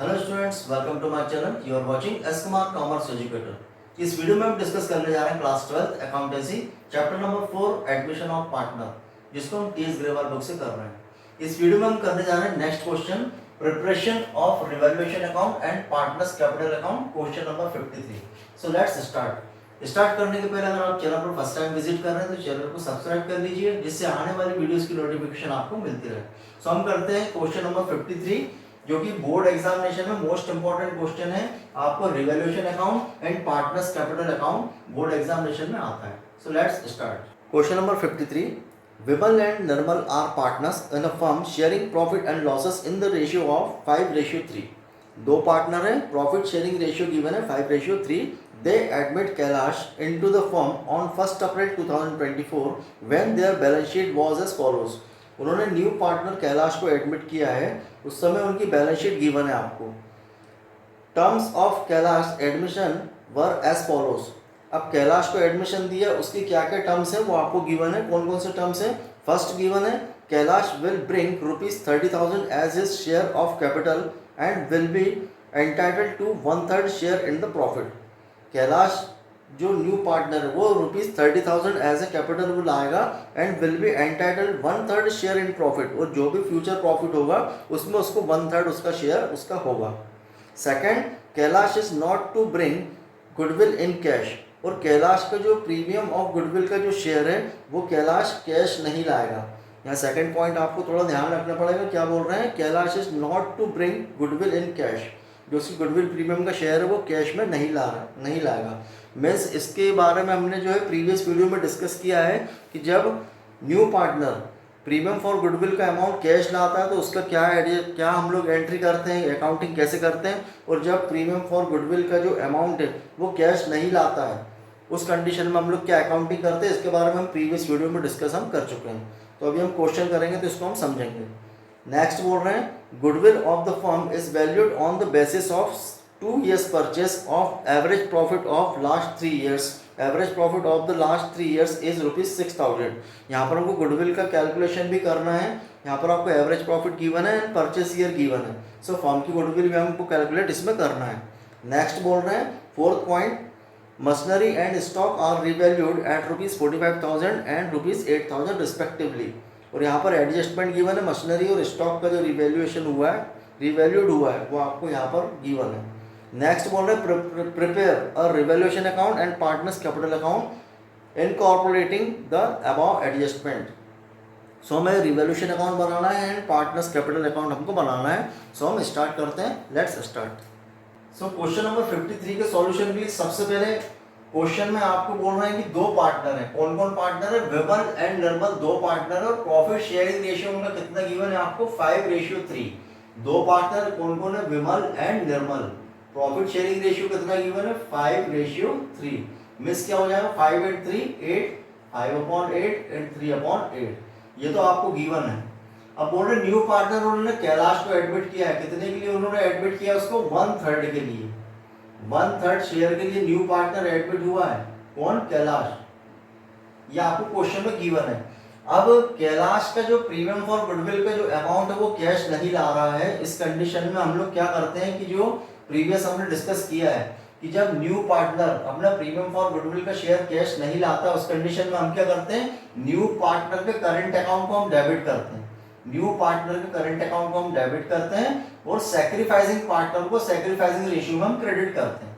Hello students, welcome to my channel. You are watching S Kumar commerce educator. इस video में हम discuss करने जा रहे हैं class 12 accountancy chapter number 4 admission of partner, जिसको हम टीएस ग्रेवाल बुक से कर रहे हैं। इस वीडियो में हम करने जा रहे हैं next question, preparation of revaluation account and partners capital account, question number 53। So let's start करने के पहले अगर आप चैनल पर फर्स्ट टाइम विजिट कर रहे हैं तो चैनल को सब्सक्राइब कर लीजिए, जिससे आने वाली वीडियोस की नोटिफिकेशन आपको मिलती रहे। सो हम करते हैं क्वेश्चन नंबर 53, जो कि बोर्ड एग्जामिनेशन में मोस्ट इंपॉर्टेंट क्वेश्चन है। आपको revaluation account and partners capital account board examination में आता है। So let's start. Question number 53, Vimal and Nirmal are partners in a firm sharing profit and losses in the ratio of 5:3। दो partner है, profit sharing ratio given है 5:3। They admit Kailash into the firm on 1st April 2024 when their balance sheet was as follows। उन्होंने new partner Kailash को admit किया है, उस समय उनकी बैलेंस शीट गिवन है आपको। Terms of Kailash admission were as follows. अब कैलाश को एडमिशन दिया, उसकी क्या क्या टर्म्स है वो आपको गिवन है। कौन कौन से टर्म्स है? फर्स्ट गिवन है, Kailash will bring ₹30,000 as his share of capital and will be entitled to 1/3 share in the profit. Kailash जो न्यू पार्टनर है वो ₹30,000 एज ए कैपिटल वो लाएगा and will be entitled 1/3 share in profit, और जो भी फ्यूचर प्रॉफिट होगा उसमें उसको 1/3 उसका शेयर उसका होगा। Second, Kailash is not to bring goodwill in cash, और कैलाश का जो प्रीमियम ऑफ गुडविल का जो शेयर है वो कैलाश कैश नहीं लाएगा। यहाँ सेकंड पॉइंट आपको थोड़ा ध्यान रखना पड़ेगा, क्या बोल रहे हैं? Kailash is not to bring goodwill in cash, जो उसकी गुडविल प्रीमियम का शेयर है वो कैश में नहीं लाएगा। मीन्स इसके बारे में हमने जो है प्रीवियस वीडियो में डिस्कस किया है कि जब new partner premium for goodwill का अमाउंट कैश लाता है तो उसका क्या हम लोग एंट्री करते हैं, अकाउंटिंग कैसे करते हैं, और जब प्रीमियम फॉर गुडविल का जो अमाउंट है वो कैश नहीं लाता है उस कंडीशन में हम लोग क्या अकाउंटिंग करते हैं, इसके बारे में हम प्रीवियस वीडियो में डिस्कस हम कर चुके हैं। तो अभी हम क्वेश्चन करेंगे तो इसको हम समझेंगे। नेक्स्ट बोल रहे हैं, goodwill of the firm is valued on the basis of 2 years purchase of average profit of last 3 years। Average profit of the last 3 years is ₹6,000। यहाँ पर हमको गुडविल का कैलकुलेशन भी करना है। यहाँ पर आपको एवरेज प्रॉफिट गिवन है, परचेस ईयर गिवन है। सो फर्म की गुडविल भी हमको कैलकुलेट इसमें करना है। नेक्स्ट बोल रहे हैं, fourth point, machinery and stock are revalued at ₹45,000 and ₹8,000 respectively, और यहाँ पर एडजस्टमेंट गिवन है। मशीनरी और स्टॉक का जो रिवैल्यूएशन हुआ है, रिवैल्यूड हुआ है, वो आपको यहाँ पर गिवन है। नेक्स्ट बोल रहे हैं, prepare a revaluation account and partners capital account incorporating the above adjustment. So हमें रिवैल्यूएशन अकाउंट बनाना है एंड पार्टनर्स कैपिटल अकाउंट हमको बनाना है। सो हम स्टार्ट करते हैं, let's start. So question number 53 के सॉल्यूशन के लिए सबसे पहले क्वेश्चन में आपको बोल रहे हैं कि दो पार्टनर है। कौन कौन पार्टनर है? विमल एंड निर्मल दो पार्टनर है, और प्रॉफिट शेयरिंग रेशियो उनका कितना गिवन है आपको? 5:3। दो पार्टनर कौन कौन है? Vimal and Nirmal. Profit sharing ratio कितना गिवन है? 5:3। मिस क्या हो जाएगा? 5 8 3 8, 5/8 एंड 3/8, ये तो आपको गिवन है। अब बोल रहे न्यू पार्टनर उन्होंने कैलाश को एडमिट किया है। कितने के लिए उन्होंने एडमिट किया? उसको 1/3 के लिए, 1/3 शेयर के लिए न्यू पार्टनर एडमिट हुआ है। कौन? कैलाश। ये आपको क्वेश्चन में गिवन है। अब कैलाश का जो प्रीमियम फॉर गुडविल का जो अमाउंट है वो कैश नहीं ला रहा है। इस कंडीशन में हम लोग क्या करते हैं कि जो प्रीवियस हमने डिस्कस किया है कि जब न्यू पार्टनर अपना प्रीमियम फॉर गुडविल का शेयर कैश नहीं लाता, उस कंडीशन में हम क्या करते हैं? न्यू पार्टनर के करंट अकाउंट को हम डेबिट करते हैं। न्यू पार्टनर के करंट अकाउंट को हम डेबिट करते हैं और सैक्रिफाइसिंग पार्टनर को सैक्रिफाइसिंग रेशियो में हम क्रेडिट करते हैं।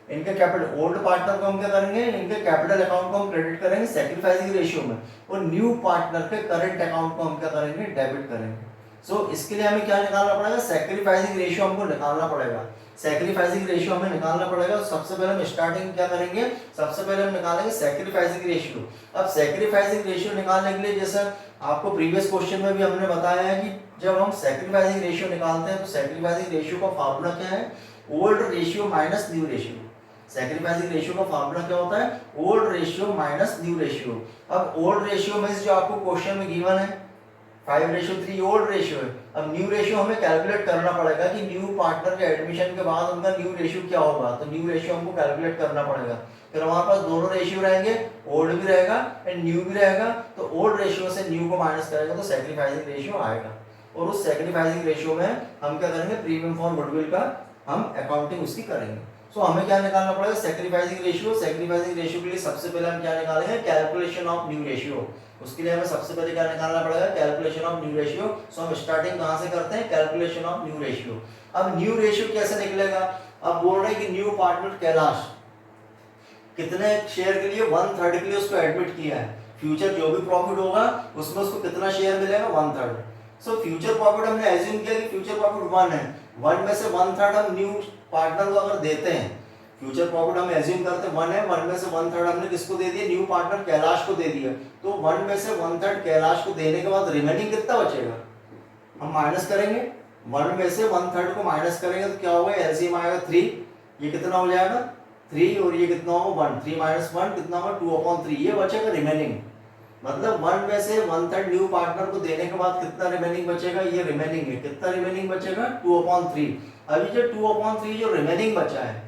इनके कैपिटल, ओल्ड पार्टनर को हम क्या करेंगे? इनके कैपिटल अकाउंट को हम क्रेडिट करेंगे सैक्रिफाइसिंग रेशियो में, और न्यू पार्टनर के करंट अकाउंट को हम क्या करेंगे? डेबिट करेंगे। सो इसके लिए हमें क्या निकालना पड़ेगा? सैक्रिफाइसिंग रेशियो हमको निकालना पड़ेगा। सैक्रिफाइसिंग रेशियो हमें निकालना पड़ेगा। सबसे पहले हम स्टार्टिंग क्या करेंगे? सबसे पहले हम निकालेंगे सैक्रिफाइसिंग रेशियो। अब सैक्रिफाइसिंग रेशियो निकालने के लिए जैसा आपको प्रीवियस क्वेश्चन में भी हमने बताया है कि जब हम सैक्रिफाइसिंग रेशियो निकालते हैं तो सैक्रिफाइसिंग रेशियो का फार्मूला क्या है? Old ratio minus new ratio. Sacrificing ratio का फार्मूला क्या होता है? Old ratio minus new ratio. अब ओल्ड रेशियो में जो आपको क्वेश्चन में गिवन है 5:3 ओल्ड रेशियो है। अब न्यू रेशियो हमें कैलकुलेट करना पड़ेगा कि न्यू पार्टनर के एडमिशन के बाद उनका न्यू रेशियो क्या होगा। तो न्यू रेशियो हमको कैलकुलेट करना पड़ेगा। फिर हमारे पास दोनों रेशियो रहेंगे, ओल्ड भी रहेगा एंड न्यू भी रहेगा। तो ओल्ड रेशियो से न्यू को माइनस करेंगे तो सैक्रिफाइसिंग रेशियो आएगा। और उस सैक्रिफाइसिंग रेशियो में हम क्या करेंगे, प्रीमियम फॉर गुडविल का हम अकाउंटिंग उसकी करेंगे। सो हमें क्या निकालना पड़ेगा, सैक्रिफाइसिंग रेशियो। सैक्रिफाइसिंग रेशियो के लिए सबसे पहले हम क्या निकालेंगे, कैलकुलेशन ऑफ न्यू रेशियो। उसके लिए हमें सबसे पहले क्या निकालना पड़ेगा, कैलकुलेशन ऑफ न्यू रेशियो। सो हम स्टार्टिंग कहां से करते हैं, कैलकुलेशन ऑफ न्यू रेशियो। अब न्यू रेशियो कैसे निकलेगा, अब बोल रहे हैं कि न्यू पार्टनर कैलाश कितने शेयर के लिए, 1/3 के लिए उसको एडमिट किया है। फ्यूचर जो भी प्रॉफिट होगा उसमें उसको कितना शेयर मिलेगा, 1/3। सो फ्यूचर प्रॉफिट हमने एज्यूम किया कि फ्यूचर प्रॉफिट 1 है, 1 में से 1/3 हम न्यू पार्टनर को अगर देते हैं, फ्यूचर प्रॉफिट हम एज्यूम करते हैं 1 है, 1 में से 1/3 हमने किसको दे दिया, न्यू पार्टनर कैलाश को दे दिया। तो 1 में से 1/3 कैलाश को देने के बाद रिमेनिंग कितना बचेगा, हम माइनस करेंगे। 1 में से 1/3 को माइनस करेंगे तो क्या होगा, एलसीएम आएगा 3, ये कितना हो जाएगा 3, और ये कितना होगा 1, 3 - 1 कितना होगा 2/3, ये बचेगा रिमेनिंग। मतलब 1 में से 1/3 न्यू पार्टनर को देने के बाद कितना रिमेनिंग बचेगा, ये रिमेनिंग है, कितना रिमेनिंग बचेगा 2/3। अभी जो 2/3 जो रिमेनिंग बचा है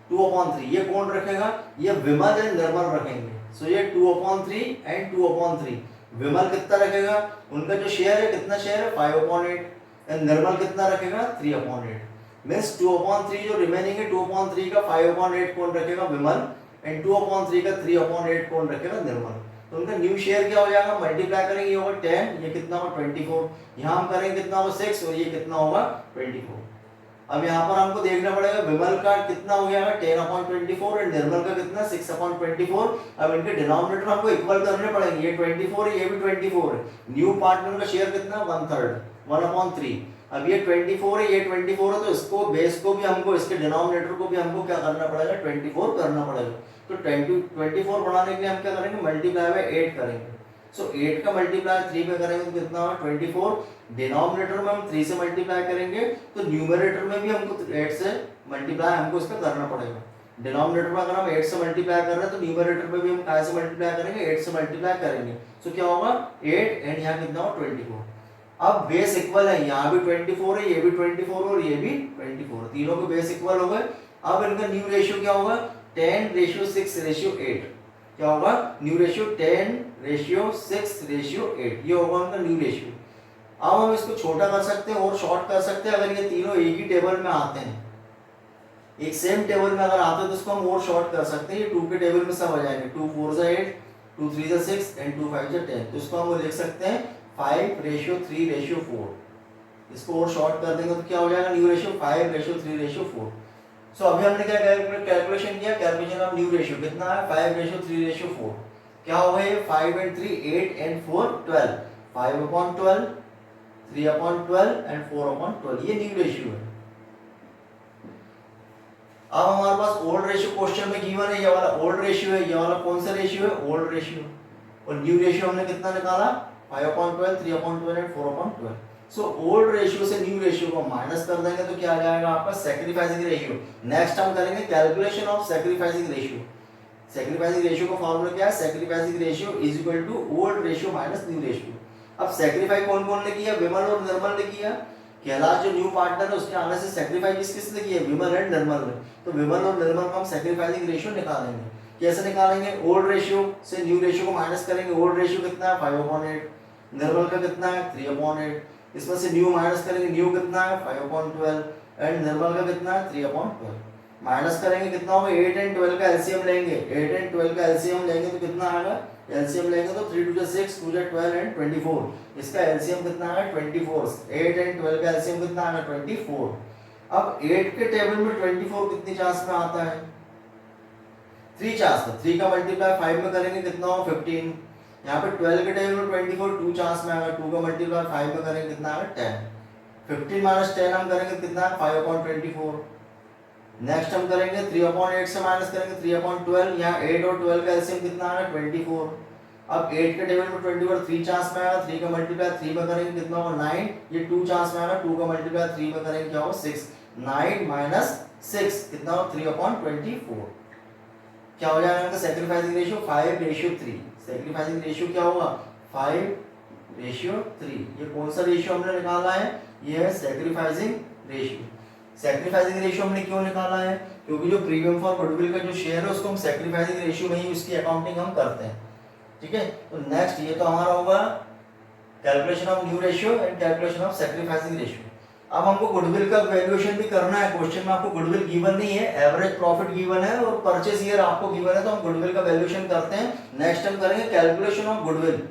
2/3, ये कौन रखेगा, ये विमल एंड निर्मल रखेंगे। सो ये 2/3 एंड 2/3, विमल कितना रखेगा, उनका जो शेयर है कितना शेयर है 5/8, एंड निर्मल कितना रखेगा 3/8। मीन्स 2/3 जो रिमेनिंग है 2/3 का 5/8 कौन रखेगा, विमल, एंड 2/3 का 3/8 कौन रखेगा, निर्मल। तो उनका न्यू शेयर क्या हो जाएगा, मल्टीप्लाई करेंगे, ये होगा 10, ये कितना होगा 24, यहाँ हम करेंगे कितना होगा 6, और ये कितना होगा 24। अब यहाँ पर हमको देखना पड़ेगा विमल का कितना हो गया 10/24 और निर्मल का कितना 6/24। अब इनके डिनोमिनेटर हमको इक्वल करने पड़ेंगे, ये 24 है, ये भी 24 है। न्यू पार्टनर का शेयर कितना 1/3, 1/3। अब ये 24 है, ये 24 है, तो इसको बेस को भी हमको, इसके डिनोमिनेटर को भी हमको क्या करना पड़ेगा 24 करना पड़ेगा। तो 24 बनाने के लिए हम क्या करेंगे, मल्टीप्लाई बाय 8 करेंगे। सो 8 का मल्टीप्लाई 3 पे करेंगे तो कितना होगा 24। डिनोमिनेटर में हम 3 से मल्टीप्लाई करेंगे, तो न्यूमरेटर में भी हमको 8 से मल्टीप्लाई हमको इसका करना पड़ेगा। डिनोमिनेटर में अगर हम 8 से मल्टीप्लाई कर रहे हैं तो न्यूमरेटर में भी हम काय से मल्टीप्लाई करेंगे, 8 से मल्टीप्लाई करेंगे। सो क्या होगा 8 एंड यहाँ कितना होगा 24। अब बेस इक्वल है, यहाँ भी 24 है, ये भी 24 और ये भी 24, तीनों के बेस इक्वल हो गए। अब इनका न्यू रेशियो क्या होगा 10:6:8। क्या होगा न्यू रेशियो 10:6:8, ये होगा उनका न्यू रेशियो। अब हम इसको छोटा कर सकते हैं और शॉर्ट कर सकते हैं। अगर ये तीनों एक ही टेबल में आते हैं, एक सेम टेबल में अगर आते हैं तो इसको हम और शॉर्ट कर सकते हैं। ये 2 के टेबल में सब आ जाएंगे, 2 4 8, 2 3 6 एंड 2 5 10। तो इसको हम लिख सकते हैं 5:3:4। इसको और शॉर्ट कर देंगे तो क्या हो जाएगा न्यू रेशियो 5:3:4। सो अभी हमने क्या कैलकुलेशन किया, कैलकुलेशन ऑफ न्यू रेशियो कितना है 5:3:4। क्या होगा ये 5 and 3 8 and 4 12, 5/12, 3/12 एंड 4/12, ये न्यू रेशियो है। अब हमारे पास ओल्ड रेशियो क्वेश्चन में गिवन है, ये वाला ओल्ड रेशियो है, ये वाला कौन सा रेशियो है ओल्ड रेशियो। और न्यू रेशियो हमने कितना निकाला 5/12, 3/12 एंड 4/12। सो ओल्ड रेशियो से न्यू रेशियो को माइनस कर देंगे तो क्या आ जाएगा आपका सैक्रिफाइसिंग रेशियो। नेक्स्ट हम करेंगे calculation of sacrificing ratio. Sacrificing ratio का फॉर्मूला क्या है, sacrificing ratio is equal to old ratio minus new ratio. अब सैक्रिफाई कौन कौन ने किया, विमल और निर्मल ने किया। कैलाश जो न्यू पार्टनर है उसके आने से सैक्रिफाई किसने किया, विमल एंड निर्मल ने। तो विमल और निर्मल को हम सैक्रिफाइसिंग रेशियो निकालेंगे। कैसे निकालेंगे, ओल्ड रेशियो से न्यू रेशियो को माइनस करेंगे। ओल्ड रेशियो कितना है 5/8, निर्मल का कितना है 3/8। इसमें से न्यू माइनस करेंगे, न्यू कितना है 5/12 एंड निर्मल का कितना है 3/12। माइनस करेंगे कितना होगा 8 एंड 12 का एलसीएम लेंगे, 8 एंड 12 का एलसीएम लेंगे तो कितना आएगा, एलसीएम लेंगे तो 3 2 6, 2 12 एंड 24। इसका एलसीएम कितना आएगा 24। 8 एंड 12 का एलसीएम कितना आएगा 24। अब 8 के टेबल में 24 कितनी चांस में आता है 3 चांस में। 3 का मल्टीप्लाई 5 में करेंगे कितना होगा 15। यहाँ पे 12 के टेबल में 24 2 चांस में आएगा, 2 का मल्टीप्लाई 5 में करेंगे कितना आएगा 10। 15 माइनस 10 हम करेंगे कितना है 5/24। नेक्स्ट हम करेंगे 3/8 से माइनस करेंगे 3/12। यहाँ 8 और 12 का एलसीएम कितना आएगा 24। अब 8 के टेबल में 24 3 चांस में आएगा, 3 का मल्टीप्लाई 3 में करेंगे कितना होगा 9। ये 2 चांस में आएगा, 2 का मल्टीप्लाई 3 में करेंगे क्या होगा 6। 9 माइनस 6 कितना होगा 3/24। क्या हो जाएगा इनका सैक्रिफाइसिंग रेशियो 5:3। सैक्रिफाइसिंग रेशियो क्या होगा 5:3। ये कौन सा रेशियो हमने निकाला है, ये है सैक्रिफाइसिंग रेशियो। सैक्रिफाइसिंग रेशियो हमने क्यों निकाला है, क्योंकि जो प्रीमियम फॉर गुडविल का जो शेयर है उसको हम सैक्रिफाइसिंग रेशियो में ही उसकी अकाउंटिंग हम करते हैं। ठीक है, तो नेक्स्ट ये तो हमारा होगा calculation of new ratio and calculation of sacrificing ratio. अब हमको गुडविल का वैल्यूएशन भी करना है। क्वेश्चन में आपको गुडविल गिवन नहीं है, एवरेज प्रॉफिट गिवन है और परचेज ईयर आपको गिवन है, तो हम गुडविल का वैल्यूएशन करते हैं। नेक्स्ट हम करेंगे calculation of goodwill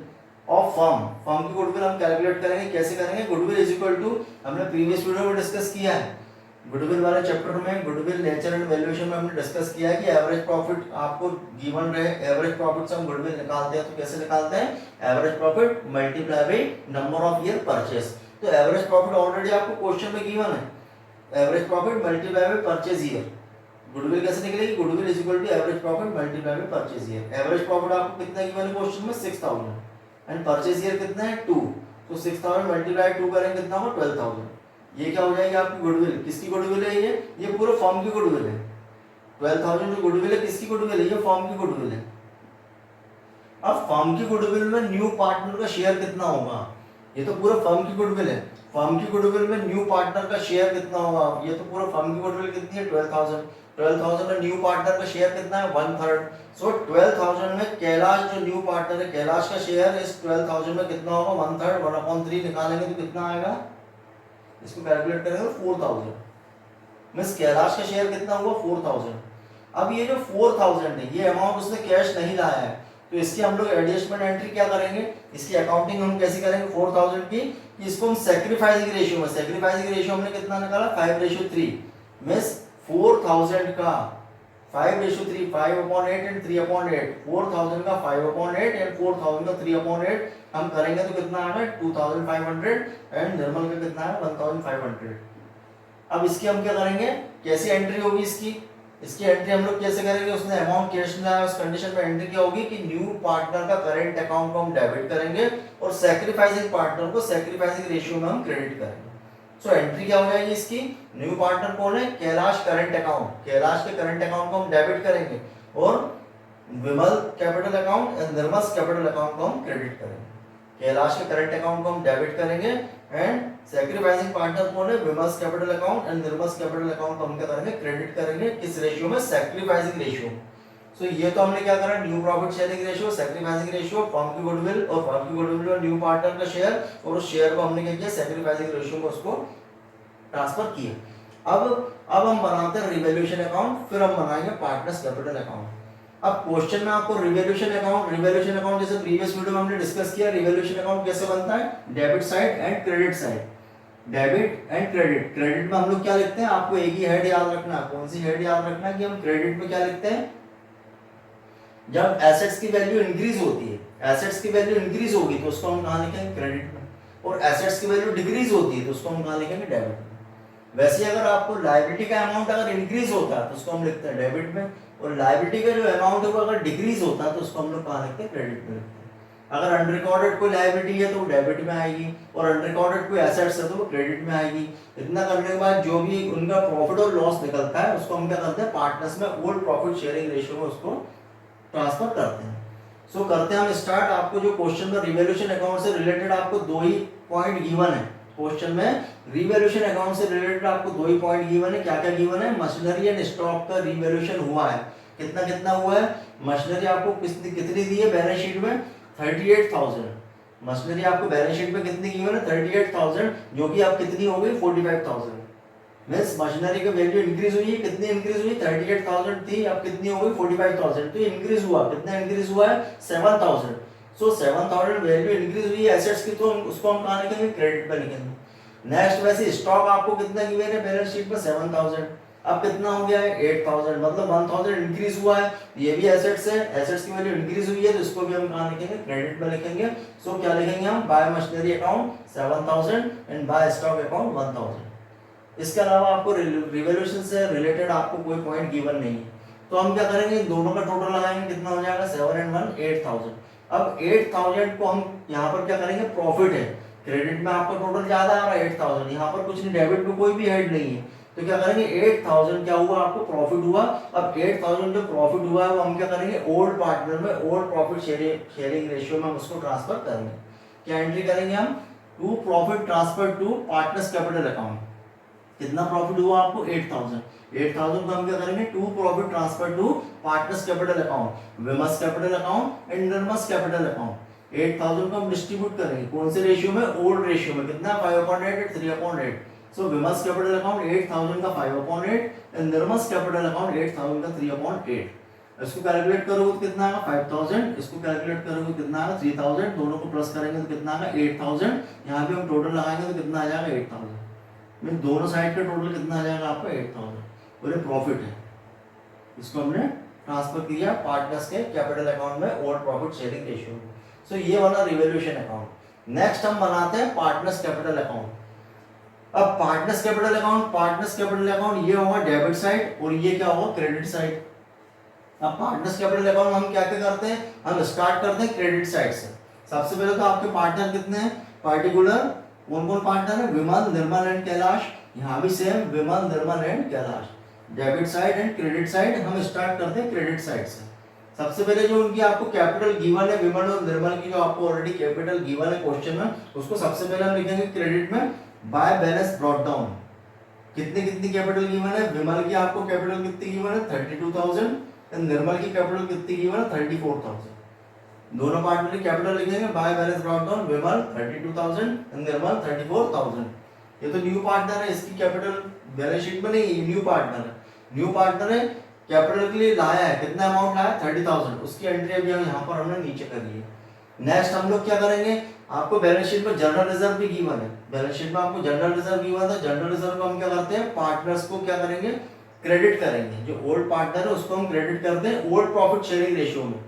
of firm. Firm की गुडविल हम कैलकुलेट करेंगे। कैसे करेंगे? गुडविल इज इक्वल टू, हमने प्रीवियस वीडियो में डिस्कस किया है, गुडविल वाले चैप्टर में गुडविल नेचर एंड वैल्यूएशन में हमने डिस्कस किया है कि एवरेज प्रॉफिट आपको गिवन रहे, एवरेज प्रॉफिट से हम गुडविल निकालते हैं। तो कैसे निकालते हैं? Average profit multiply by number of year purchase. तो एवरेज प्रॉफिट ऑलरेडी आपको क्वेश्चन में गिवन है, average profit multiply by purchase year. Goodwill कैसे निकलेगी? Goodwill is equal to average profit multiply by purchase year. Average profit आपको कितना given है question में? 6000 एंड परचेज ईयर कितना है? 2। तो 6000 मल्टीप्लाई 2 करेंगे कितना होगा? 12000। ये क्या हो जाएगी आपकी गुडविल? किसकी गुडविल है ये पूरे फर्म की गुडविल है। 12000 जो गुडविल है किसकी गुडविल है? ये फर्म की गुडविल है। अब फर्म की गुडविल में न्यू पार्टनर का शेयर कितना होगा? ये तो पूरा फर्म की गुडविल है। फर्म की गुडविल में न्यू पार्टनर का शेयर कितना होगा? ये तो पूरा फर्म की गुडविल कितनी है? 12000। 12000 में न्यू पार्टनर का शेयर कितना है? 1/3। सो 12000 में कैलाश जो न्यू पार्टनर है, कैलाश का शेयर इस 12000 में कितना होगा? 1/3। 1/3 निकालेंगे तो कितना आएगा? इसको कैलकुलेट करेंगे 4000। मींस कैलाश का शेयर कितना हुआ? 4000। अब ये जो 4000 है, ये अमाउंट उसने कैश नहीं लाया है, तो इसकी हम लोग एडजस्टमेंट एंट्री क्या करेंगे? इसकी अकाउंटिंग हम कैसे करेंगे 4000 की? इसको हम सैक्रिफाइसिंग रेशियो में, सैक्रिफाइसिंग रेशियो हमने कितना निकाला? 5:3। मींस 4000 का 5:3, 5/8 एंड 3/8। 4000 का 5/8 एंड 4000 का 3/8 हम करेंगे तो कितना आएगा? 2500 एंड निर्मल का कितना है? 1500। अब इसकी हम क्या करेंगे? कैसी एंट्री होगी इसकी? इसकी एंट्री हम लोग कैसे करेंगे? उसने अमाउंट कैश में आया, उस कंडीशन में एंट्री क्या होगी कि न्यू पार्टनर का करंट अकाउंट को हम डेबिट करेंगे और सैक्रिफाइसिंग पार्टनर को सैक्रिफाइसिंग रेशियो में हम क्रेडिट करेंगे। सो एंट्री क्या हो जाएगी इसकी? न्यू पार्टनर कौन है? Kailash current account. कैलाश के करंट अकाउंट को हम डेबिट करेंगे और Vimal capital account and Nirmal capital account को हम क्रेडिट करेंगे। कैलाश के करंट अकाउंट को हम डेबिट करेंगे एंड सैक्रिफाइसिंग पार्टनर कौन है? Vimal capital account and Nirmal capital account को हम क्या करेंगे? क्रेडिट करेंगे। किस रेशियो में? Sacrificing ratio. सो ये तो हमने क्या करा? New profit sharing ratio, sacrificing ratio, firm की गुडविल और फर्म की गुडविल और न्यू पार्टनर का शेयर, और उस शेयर को हमने क्या किया? सैक्रिफाइसिंग रेशियो में उसको ट्रांसफर किया। अब हम बनाते हैं रिवैल्यूएशन अकाउंट, फिर हम बनाएंगे पार्टनर्स कैपिटल अकाउंट। अब क्वेश्चन में आपको रिवैल्यूएशन अकाउंट जैसे प्रीवियस वीडियो में हमने डिस्कस किया, रिवैल्यूएशन अकाउंट कैसे बनता है? Debit side and credit side. Debit and credit. Credit में हम लोग क्या लिखते हैं? आपको एक ही हेड याद रखना है। कौन सी हेड याद रखना है कि हम क्रेडिट में क्या लिखते हैं? जब एसेट्स की वैल्यू इंक्रीज होती है, एसेट्स की वैल्यू इंक्रीज होगी तो उसको हम कहां लिखेंगे? क्रेडिट में। और एसेट्स की वैल्यू डिक्रीज होती है तो उसको हम कहां लिखेंगे? डेबिट में। वैसे अगर आपको लायबिलिटी का अमाउंट अगर इंक्रीज होता है तो उसको हम लिखते हैं डेबिट में, और लायबिलिटी का जो अमाउंट है वो अगर डिक्रीज होता है तो उसको हम लोग कहां लिखते हैं? क्रेडिट में लिखते हैं। अगर अनरिकॉर्डेड कोई लायबिलिटी है तो वो डेबिट में आएगी, और अनरिकॉर्डेड कोई एसेट्स है तो वो क्रेडिट में आएगी। इतना करने के बाद जो भी उनका प्रॉफिट और लॉस निकलता है उसको हम क्या करते हैं? पार्टनर्स में ओल्ड प्रॉफिट शेयरिंग रेशियो में उसको ट्रांसफर करते हैं। सो करते हैं हम स्टार्ट। आपको जो क्वेश्चन में रिवैल्यूएशन अकाउंट से रिलेटेड आपको दो ही पॉइंट गिवन है। क्वेश्चन में रिवैल्यूएशन अकाउंट से रिलेटेड आपको दो ही पॉइंट गिवन है। क्या क्या गिवन है? मशीनरी एंड स्टॉक का रिवैल्यूएशन हुआ है, कितना कितना हुआ है? मशीनरी आपको कितनी दी है बैलेंस शीट में? 38000। मशीनरी आपको बैलेंस शीट में कितनी गिवन है? 38000, जो कि आप कितनी हो गई? 45000। मींस मशीनरी का वैल्यू इंक्रीज हुई है। कितनी इंक्रीज हुई? 38000 थी, अब कितनी हो गई? 45000। तो इंक्रीज हुआ, कितना इंक्रीज हुआ है? 7000। सो 7000 वैल्यू इंक्रीज हुई है एसेट्स की, तो उसको हम कहां लिखेंगे? क्रेडिट पे लिखेंगे। नेक्स्ट वैसे स्टॉक आपको कितना गिवन है बैलेंस शीट में? 7000। अब कितना हो गया है? 8000, मतलब 1000 इंक्रीज हुआ है। ये भी एसेट्स है, एसेट्स की वैल्यू इंक्रीज हुई है तो इसको भी हम कहां लिखेंगे? क्रेडिट पे लिखेंगे। सो क्या लिखेंगे हम? By machinery account 7000 and by stock account 1000। इसके अलावा आपको रिवैल्यूएशन से रिलेटेड आपको कोई पॉइंट गिवन नहीं है, तो हम क्या करेंगे? दोनों का टोटल लगाएंगे, कितना हो जाएगा? 7 and 1 8000। अब 8000 को हम यहाँ पर क्या करेंगे? प्रॉफिट है, क्रेडिट में आपका टोटल ज्यादा आ रहा है 8000, यहाँ पर कुछ नहीं, डेबिट में कोई भी हेड नहीं है, तो क्या करेंगे? 8000 क्या हुआ? आपको प्रॉफिट हुआ। अब 8000 जो प्रॉफिट हुआ है वो हम क्या करेंगे? ओल्ड पार्टनर में ओल्ड प्रॉफिट शेयरिंग रेशियो में हम उसको ट्रांसफर करेंगे। क्या एंट्री करेंगे हम? To profit transfer to partners capital account. कितना प्रॉफिट हुआ आपको? 8000 को हम क्या करेंगे? To profit transfer to partners capital account, Vimal's capital account and Nirmal's capital account. 8000 को हम डिस्ट्रीब्यूट करेंगे कौन से रेशियो में, ओल्ड रेशियो में, कितना 5/8 3/8। सो विमल्स कैपिटल अकाउंट 8000 का 5/8 एंड निर्मल्स कैपिटल अकाउंट 8000 का 3/8। इसको कैलकुलेट करोगे तो कितना आएगा 5000, इसको कैलकुलेट करोगे तो कितना आएगा 3000, दोनों को प्लस करेंगे तो कितना आएगा 8000। यहाँ पे हम टोटल लगाएंगे तो कितना आ जाएगा 8000। मीन दोनों साइड का टोटल कितना आ जाएगा आपका 8000 और ये प्रॉफिट है। इसको हमने ट्रांसफर किया पार्टनर्स के कैपिटल अकाउंट में ओल्ड प्रॉफिट शेयरिंग रेशियो में। सो ये वाला रिवैल्यूएशन अकाउंट। नेक्स्ट हम बनाते हैं पार्टनर्स कैपिटल अकाउंट। अब पार्टनर्स कैपिटल अकाउंट ये होगा डेबिट साइड और ये क्या होगा क्रेडिट साइड। अब पार्टनर्स कैपिटल अकाउंट हम क्या क्या करते हैं, हम स्टार्ट करते हैं क्रेडिट साइड से। सबसे पहले तो आपके पार्टनर कितने हैं, पार्टिकुलर कौन कौन पार्टनर है, विमल, निर्मल एंड कैलाश। यहाँ भी same Vimal, Nirmal and Kailash. Debit side and credit side हम स्टार्ट करते हैं क्रेडिट साइड से। सबसे पहले जो उनकी आपको कैपिटल गिवन है विमल और निर्मल की, जो आपको ऑलरेडी कैपिटल गिवन है क्वेश्चन में, उसको सबसे पहले हम लिखेंगे क्रेडिट में बाय बैलेंस ब्रॉट डाउन। कितनी कितनी कैपिटल गिवन है, विमल की आपको कैपिटल कितनी गिवन है 32,000 एंड निर्मल की कैपिटल कितनी गिवन है 34,000। दोनों पार्टनर की कैपिटल लिखेंगे by balance brought down, Vimal 32,000 and Nirmal 34,000। ये तो न्यू पार्टनर है, इसकी कैपिटल बैलेंस शीट में नहीं, न्यू पार्टनर है। न्यू पार्टनर है, कैपिटल के लिए लाया है, कितना अमाउंट लाया 30,000, उसकी एंट्री अभी यहाँ पर हमने नीचे करी है। नेक्स्ट हम लोग क्या करेंगे, आपको बैलेंस शीट में जनरल रिजर्व भी गिवन है, बैलेंस शीट में आपको जनरल रिजर्व गिवन था। जनरल रिजर्व को हम क्या करते हैं, पार्टनर्स को क्या करेंगे, क्रेडिट करेंगे। जो ओल्ड पार्टनर है उसको हम क्रेडिट करते हैं ओल्ड प्रॉफिट शेयरिंग रेशियो में।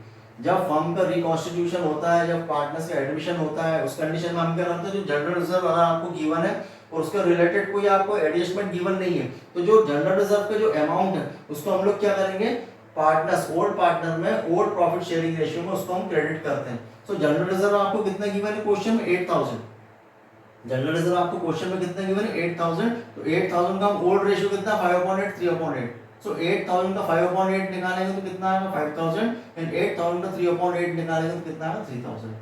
जब फर्म का रिकॉन्स्टिट्यूशन होता है, जब पार्टनर्स का एडमिशन होता है, उस कंडीशन में हम क्या करते हैं, जो जनरल रिजर्व अगर आपको गिवन है और उसके रिलेटेड कोई आपको एडजस्टमेंट गिवन नहीं है, तो जो जनरल रिजर्व का जो अमाउंट है उसको हम लोग क्या करेंगे, पार्टनर्स ओल्ड पार्टनर में ओल्ड प्रॉफिट शेयरिंग रेशियो में उसको हम क्रेडिट करते हैं। सो जनरल रिजर्व आपको कितना गिवन है क्वेश्चन में 8000। जनरल रिजर्व आपको क्वेश्चन में कितना गिवन है 8000। तो 8000 का हम ओल्ड रेशियो कितना 5/8 3/8। सो 8000 का 5/8 निकालेंगे तो कितना आएगा 5000 एंड 8000 का 3/8 निकालेंगे तो कितना आएगा 3000।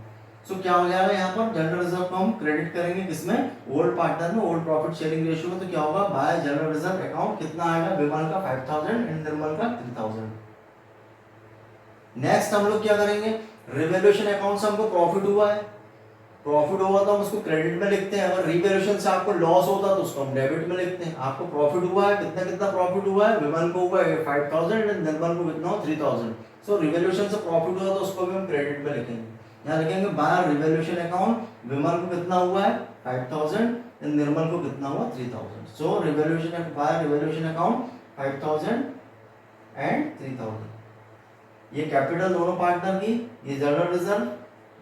सो क्या हो जाएगा, यहाँ पर जनरल रिजर्व को हम क्रेडिट करेंगे किसमें, ओल्ड पार्टनर में ओल्ड प्रॉफिट शेयरिंग रेशियो में। तो क्या होगा, बाय जनरल रिजर्व अकाउंट कितना आएगा, विमल का 5000 एंड निर्मल का 3000। नेक्स्ट हम लोग क्या करेंगे, रिवैल्यूएशन अकाउंट से हमको प्रॉफिट हुआ है, प्रॉफिट होगा तो हम उसको क्रेडिट में लिखते हैं। अगर रिवैल्यूएशन से आपको लॉस होता तो उसको हम डेबिट में लिखते हैं। आपको प्रॉफिट हुआ है, कितना कितना प्रॉफिट हुआ है, विमल को हुआ है 5000 एंड निर्मल को कितना 3000। सो रिवैल्यूएशन से प्रॉफिट हुआ तो उसको भी हम क्रेडिट में लिखेंगे। यहाँ लिखेंगे बाय रिवैल्यूएशन अकाउंट, विमल को कितना हुआ है 5000 एंड निर्मल को कितना हुआ 3000। So revaluation by revaluation account 5000 and 3000। ये कैपिटल दोनों पार्टनर की, ये जनरल रिजर्व,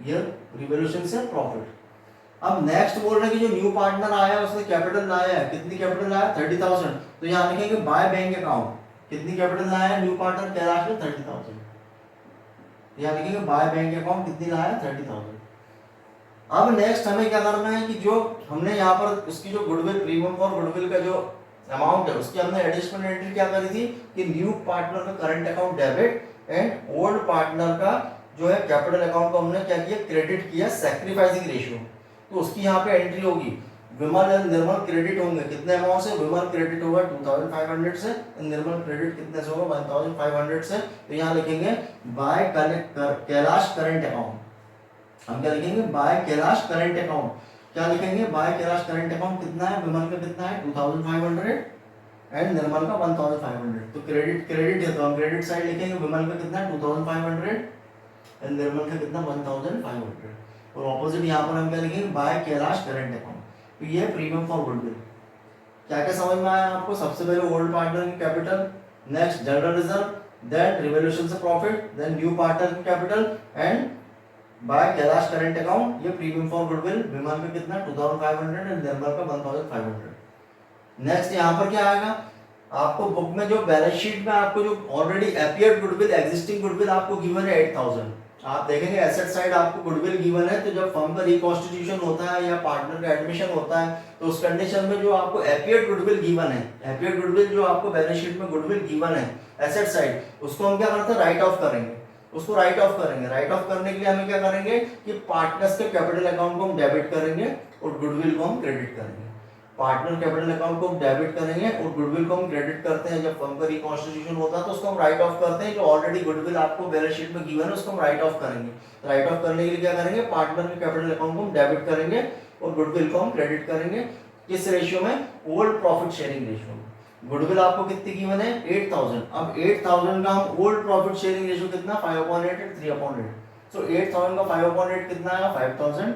ये रिवैल्यूएशन से प्रॉफिट। अब नेक्स्ट बोल रहे हैं कि जो न्यू पार्टनर आया उसने कैपिटल लाया है, कितनी कैपिटल लाया 30,000। तो यहाँ लिखेंगे बाय बैंक अकाउंट, कितनी कैपिटल लाया है न्यू पार्टनर कैलाश ने 30,000। यहाँ लिखेंगे बाय बैंक अकाउंट कितनी लाया 30,000। अब नेक्स्ट हमें क्या करना है कि जो हमने यहाँ पर उसकी जो गुडविल प्रीमियम और गुडविल का जो अमाउंट है उसकी हमने एडिशनल एंट्री क्या करी थी कि न्यू पार्टनर का current account debit and old partner का जो है कैपिटल अकाउंट को हमने क्या किया, क्रेडिट किया सैक्रिफाइसिंग रेशियो। तो उसकी यहाँ पे एंट्री होगी, विमल एंड निर्मल क्रेडिट होंगे कितने अमाउंट से, विमल क्रेडिट होगा 2500 से, निर्मल क्रेडिट कितने से होगा 1500 से। तो यहाँ लिखेंगे बाय कैलाश करंट अकाउंट। हम क्या लिखेंगे, बाय कैलाश करंट अकाउंट। क्या लिखेंगे, बाय कैलाश करंट अकाउंट कितना है, विमल का कितना है 2500 एंड निर्मल का 1500। तो क्रेडिट है तो हम क्रेडिट साइड लिखेंगे, विमल का कितना है 2500 एंड निर्मल का कितना 1500। और ऑपोजिट यहाँ पर हम क्या लिखेंगे, बाय कैलाश करंट अकाउंट। तो ये प्रीमियम फॉर गुडविल। क्या क्या समझ में आया आपको, सबसे पहले ओल्ड पार्टनर की capital, next general reserve, then revaluation से प्रॉफिट, देन न्यू पार्टनर की capital and by Kailash current account. ये प्रीमियम फॉर गुडविल, विमल का कितना 2500 एंड निर्मल का 1500। नेक्स्ट यहाँ पर क्या आएगा, आपको बुक में जो बैलेंस शीट में आपको जो already appeared goodwill, existing goodwill आपको गिवन है 8000। आप देखेंगे एसेट साइड आपको गुडविल गिवन है, तो जब फर्म का रिकॉन्स्टिट्यूशन होता है या पार्टनर का एडमिशन होता है तो उस कंडीशन में जो आपको अपीयर्ड गुडविल गिवन है, अपीयर्ड गुडविल जो आपको बैलेंस शीट में गुडविल गिवन है एसेट साइड, उसको हम क्या करते हैं, राइट ऑफ करेंगे। उसको राइट ऑफ करेंगे, राइट ऑफ करने के लिए हमें क्या करेंगे कि पार्टनर्स के कैपिटल अकाउंट को हम डेबिट करेंगे और गुडविल को हम क्रेडिट करेंगे। पार्टनर कैपिटल अकाउंट को डेबिट करेंगे और गुडविल को हम क्रेडिट करते हैं। जब फर्म का रिकॉन्स्टिट्यूशन होता है तो उसको हम राइट ऑफ करते हैं। जो ऑलरेडी गुडविल आपको बैलेंस शीट में गिवन है उसको हम राइट ऑफ करेंगे। राइट ऑफ करने के लिए क्या करेंगे, पार्टनर के कैपिटल अकाउंट को हम डेबिट करेंगे और गुडविल को हम क्रेडिट करेंगे। किस रेशियो में, ओल्ड प्रॉफिट शेयरिंग रेशियो में। गुडविल आपको कितनी कीमत है, 8000। अब 8000 का हम ओल्ड प्रॉफिट शेयरिंग रेशियो कितना, 5/8 और 3/8। सो 8000 का 5/8 कितना आएगा, 5000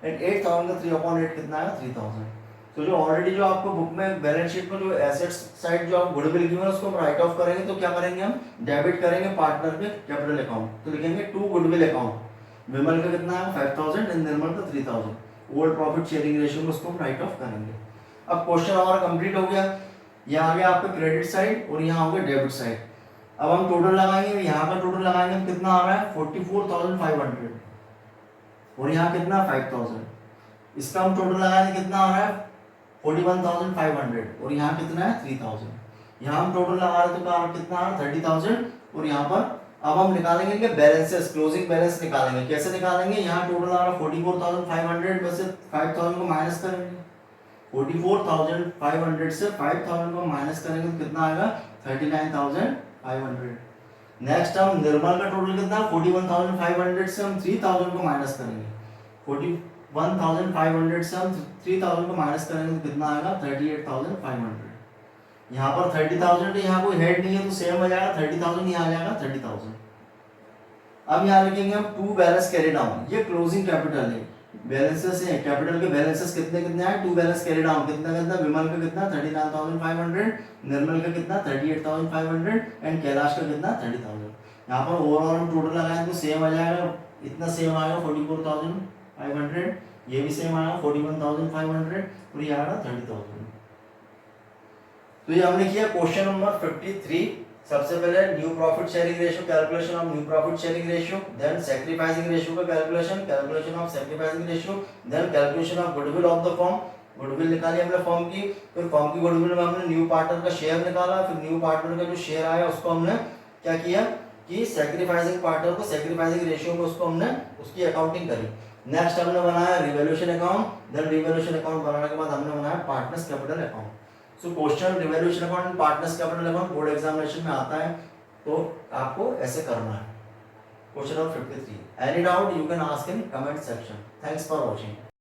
एंड 8000 का 3/8 कितना आएगा, 3000। तो जो ऑलरेडी जो आपको बुक में बैलेंस शीट में जो एसेट्स साइड जो आप गुडविल गिवन है उसको हम राइट ऑफ करेंगे। तो क्या करेंगे, हम डेबिट करेंगे पार्टनर के कैपिटल अकाउंट। तो लिखेंगे टू गुडविल अकाउंट। विमल का कितना है, 5000 एंड निर्मल का 3000। ओल्ड प्रॉफिट शेयरिंग रेशियो में उसको हम राइट ऑफ करेंगे। अब क्वेश्चन हमारा कंप्लीट हो गया। यहाँ आ गया आपका क्रेडिट साइड और यहाँ हो गया डेबिट साइड। अब हम टोटल लगाएंगे, यहाँ का टोटल लगाएंगे हम, कितना आ रहा है 44,500 और यहाँ कितना 5000। इसका हम टोटल लगाएंगे कितना आ रहा है 41,500 और यहाँ कितना है 3000। यहाँ हम टोटल लगा रहे तो कितना आ रहा है 30,000 और यहाँ पर अब हम निकालेंगे बैलेंसेस, क्लोजिंग बैलेंस निकालेंगे। कैसे निकालेंगे, यहाँ टोटल आ रहा है 44,500 में से 5,000 को माइनस करेंगे। 44,500 से 5,000 को माइनस करेंगे तो कितना आएगा 39,500। नेक्स्ट हम निर्मल का टोटल कितना, 41,500 से हम 3,000 को माइनस करेंगे। 41,500 से हम 3,000 को माइनस करेंगे तो कितना आएगा 38,500। यहाँ पर 30,000 यहाँ कोई हेड नहीं है तो सेम हो जाएगा 30,000, यहाँ आ जाएगा 30,000। अब यहाँ लिखेंगे हम टू बैलेंस कैरी डाउन। ये क्लोजिंग कैपिटल है, बैलेंसेस है, कैपिटल के बैलेंसेस कितने कितने हैं, टू बैलेंस कैरी डाउन कितना कितना, विमल का कितना 39,500, निर्मल का कितना 38,500 एंड कैलाश का कितना 30,000। यहाँ पर ओवरऑल हम टोटल लगाएं तो सेम आ जाएगा, इतना सेम आएगा 44,500, ये भी सेम आएगा 41,500 और ये आएगा 30,000। तो ये हमने किया क्वेश्चन नंबर 53। सबसे पहले new profit sharing ratio, calculation of new profit sharing ratio, then sacrificing ratio का calculation of sacrificing ratio, then calculation of goodwill of the firm. Goodwill निकाली हमने फर्म की, फिर फर्म की गुडविल में हमने न्यू पार्टनर का शेयर निकाला, फिर न्यू पार्टनर का जो शेयर आया उसको हमने क्या किया कि सैक्रिफाइसिंग पार्टनर को, सैक्रिफाइसिंग रेशियो में उसको हमने उसकी अकाउंटिंग करी। नेक्स्ट हमने बनाया revaluation account, then revaluation account बनाने के बाद हमने बनाया partners capital account. So question revaluation account and partners capital account board examination में आता है, तो आपको ऐसे करना है। Question number 53। Any doubt you can ask in comment section. Thanks for watching.